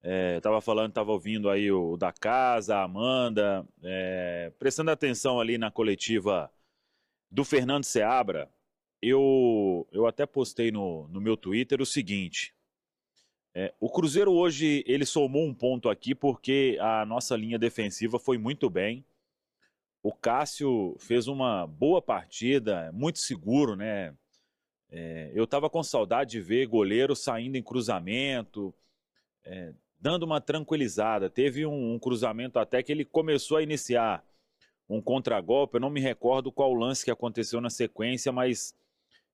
Estava falando, estava ouvindo aí o da casa, a Amanda, prestando atenção ali na coletiva do Fernando Seabra. Eu até postei no meu Twitter o seguinte: o Cruzeiro hoje ele somou um ponto aqui porque a nossa linha defensiva foi muito bem. O Cássio fez uma boa partida, muito seguro, né? Eu estava com saudade de ver goleiro saindo em cruzamento, dando uma tranquilizada. Teve um cruzamento até que ele começou a iniciar um contragolpe. Eu não me recordo qual lance que aconteceu na sequência, mas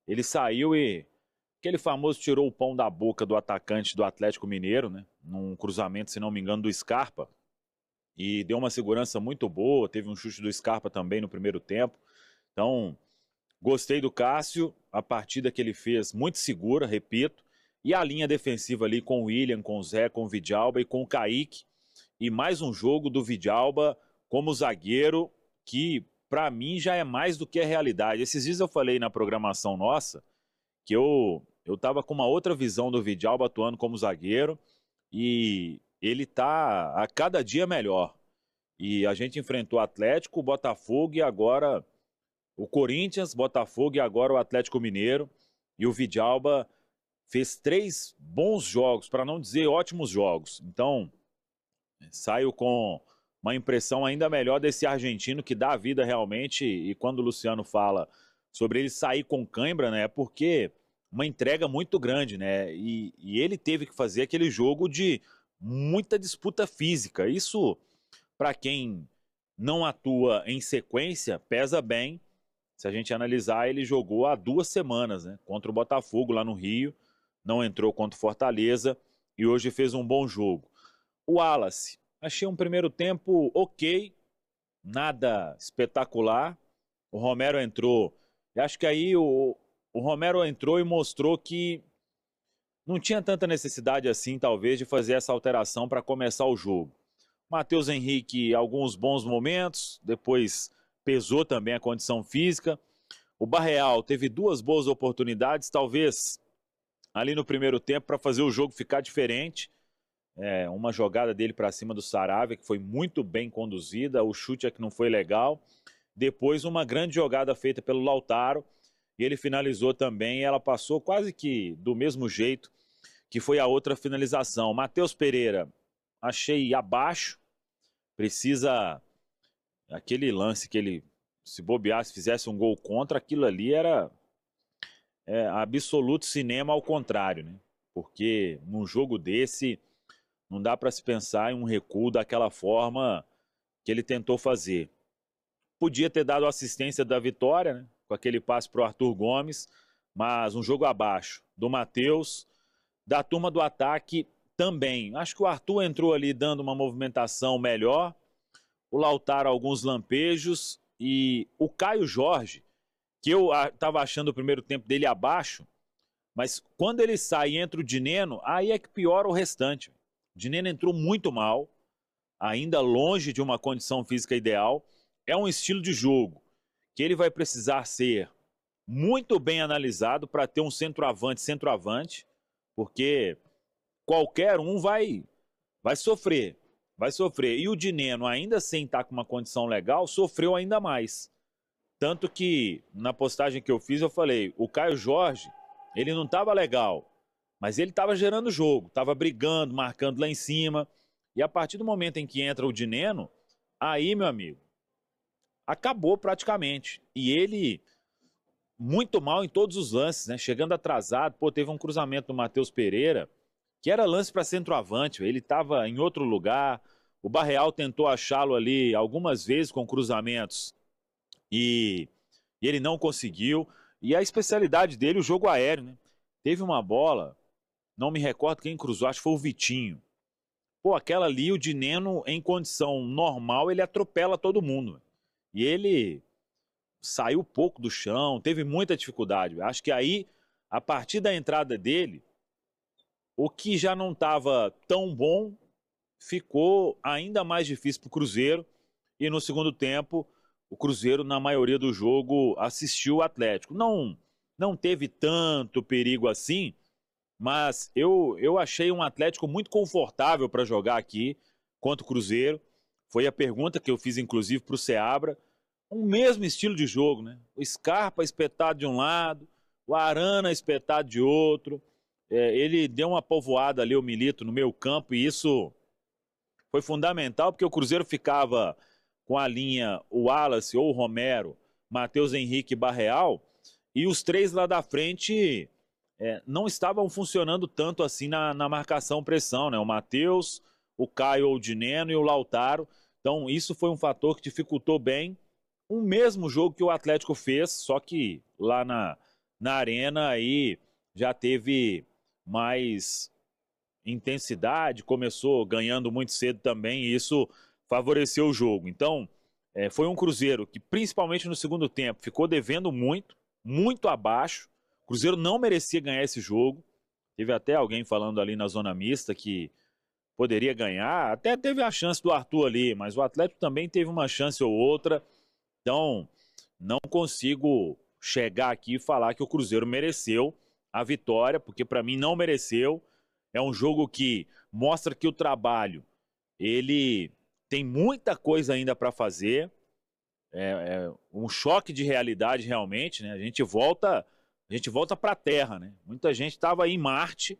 ele saiu e aquele famoso tirou o pão da boca do atacante do Atlético Mineiro, né? Num cruzamento, se não me engano, do Scarpa. E deu uma segurança muito boa. Teve um chute do Scarpa também no primeiro tempo. Então, gostei do Cássio, a partida que ele fez muito segura, repito. E a linha defensiva ali com o William, com o Zé, com o Vidalba e com o Kaique. E mais um jogo do Vidalba como zagueiro, que para mim já é mais do que a realidade. Esses dias eu falei na programação nossa que eu tava com uma outra visão do Vidalba atuando como zagueiro e ele tá a cada dia melhor. E a gente enfrentou o Atlético, o Botafogo e agora o Corinthians, Botafogo e agora o Atlético Mineiro. E o Vidalba fez 3 bons jogos, para não dizer ótimos jogos. Então, saio com uma impressão ainda melhor desse argentino que dá a vida realmente. E quando o Luciano fala sobre ele sair com cãibra, né, é porque uma entrega muito grande, né? E ele teve que fazer aquele jogo de muita disputa física. Isso, para quem não atua em sequência, pesa bem. Se a gente analisar, ele jogou há 2 semanas, né? Contra o Botafogo lá no Rio, não entrou contra o Fortaleza e hoje fez um bom jogo. O Wallace, achei um primeiro tempo ok, nada espetacular. O Romero entrou, e acho que aí o Romero entrou e mostrou que não tinha tanta necessidade assim, talvez, de fazer essa alteração para começar o jogo. Matheus Henrique, alguns bons momentos, depois pesou também a condição física. O Barreal teve 2 boas oportunidades, talvez ali no primeiro tempo, para fazer o jogo ficar diferente. Uma jogada dele para cima do Saravia, que foi muito bem conduzida, o chute é que não foi legal. Depois, uma grande jogada feita pelo Lautaro, e ele finalizou também, e ela passou quase que do mesmo jeito que foi a outra finalização. Matheus Pereira, achei abaixo, precisa. Aquele lance que ele, se bobeasse, fizesse um gol contra, aquilo ali era absoluto cinema ao contrário, né? Porque num jogo desse não dá para se pensar em um recuo daquela forma que ele tentou fazer. Podia ter dado assistência da vitória, né? Com aquele passe para o Arthur Gomes, mas um jogo abaixo do Matheus, da turma do ataque também. Acho que o Arthur entrou ali dando uma movimentação melhor, o Lautaro alguns lampejos e o Caio Jorge, que eu estava achando o primeiro tempo dele abaixo, mas quando ele sai e entra o Dineno, aí é que piora o restante. O Dineno entrou muito mal, ainda longe de uma condição física ideal. É um estilo de jogo que ele vai precisar ser muito bem analisado para ter um centroavante, porque qualquer um vai sofrer, vai sofrer. E o Dineno, ainda sem estar com uma condição legal, sofreu ainda mais. Tanto que na postagem que eu fiz eu falei, o Caio Jorge, ele não estava legal, mas ele estava gerando jogo, estava brigando, marcando lá em cima. E a partir do momento em que entra o Dineno, aí, meu amigo, acabou praticamente. E ele muito mal em todos os lances, né? Chegando atrasado, pô, teve um cruzamento do Matheus Pereira, que era lance para centroavante, ele estava em outro lugar. O Barreal tentou achá-lo ali algumas vezes com cruzamentos e, e ele não conseguiu. E a especialidade dele, o jogo aéreo, né? Teve uma bola, não me recordo quem cruzou, acho que foi o Vitinho. Pô, aquela ali, o Dineno, em condição normal, ele atropela todo mundo. E ele saiu pouco do chão, teve muita dificuldade. Acho que aí, a partir da entrada dele, o que já não estava tão bom ficou ainda mais difícil para o Cruzeiro. E no segundo tempo, o Cruzeiro, na maioria do jogo, assistiu o Atlético. Não teve tanto perigo assim, mas eu achei um Atlético muito confortável para jogar aqui contra o Cruzeiro. Foi a pergunta que eu fiz, inclusive, para o Seabra. Um mesmo estilo de jogo, né? O Scarpa espetado de um lado, o Arana espetado de outro. Ele deu uma povoada ali, o Milito, no meio campo, e isso foi fundamental, porque o Cruzeiro ficava com a linha o Wallace ou o Romero, Matheus Henrique e Barreal, e os três lá da frente não estavam funcionando tanto assim na marcação-pressão, né? O Matheus, o Caio Odineno e o Lautaro. Então, isso foi um fator que dificultou bem um mesmo jogo que o Atlético fez, só que lá na Arena aí já teve mais intensidade, começou ganhando muito cedo também, e isso favoreceu o jogo. Então, foi um Cruzeiro que, principalmente no segundo tempo, ficou devendo muito, muito abaixo. O Cruzeiro não merecia ganhar esse jogo. Teve até alguém falando ali na zona mista que poderia ganhar. Até teve a chance do Arthur ali, mas o Atlético também teve uma chance ou outra. Então, não consigo chegar aqui e falar que o Cruzeiro mereceu a vitória, porque para mim não mereceu. É um jogo que mostra que o trabalho, ele tem muita coisa ainda para fazer. É um choque de realidade realmente, né? A gente volta para a Terra, né? Muita gente estava aí em Marte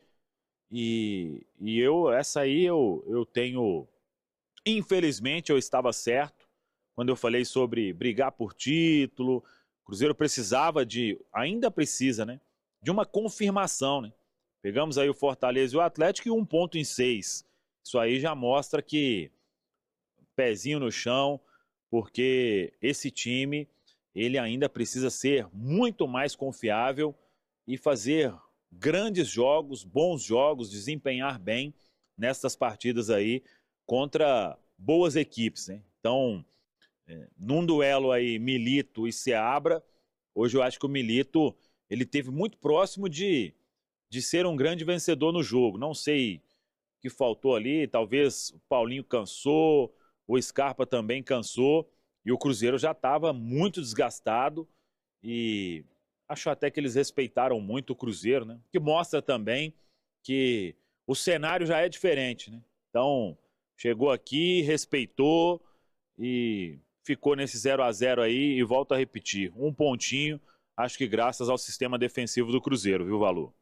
e essa aí eu tenho, infelizmente eu estava certo quando eu falei sobre brigar por título. O Cruzeiro precisava ainda precisa, né? De uma confirmação, né? Pegamos aí o Fortaleza e o Atlético e 1 ponto em 6. Isso aí já mostra que pezinho no chão, porque esse time ele ainda precisa ser muito mais confiável e fazer grandes jogos, bons jogos, desempenhar bem nestas partidas aí contra boas equipes, né? Então, num duelo aí Milito e Seabra, hoje eu acho que o Milito ele teve muito próximo de ser um grande vencedor no jogo. Não sei o que faltou ali, talvez o Paulinho cansou, o Scarpa também cansou, e o Cruzeiro já estava muito desgastado, e acho até que eles respeitaram muito o Cruzeiro, né? Que mostra também que o cenário já é diferente, né? Então, chegou aqui, respeitou e ficou nesse 0-0 aí, e volto a repetir, 1 pontinho, acho que graças ao sistema defensivo do Cruzeiro, viu, Valor?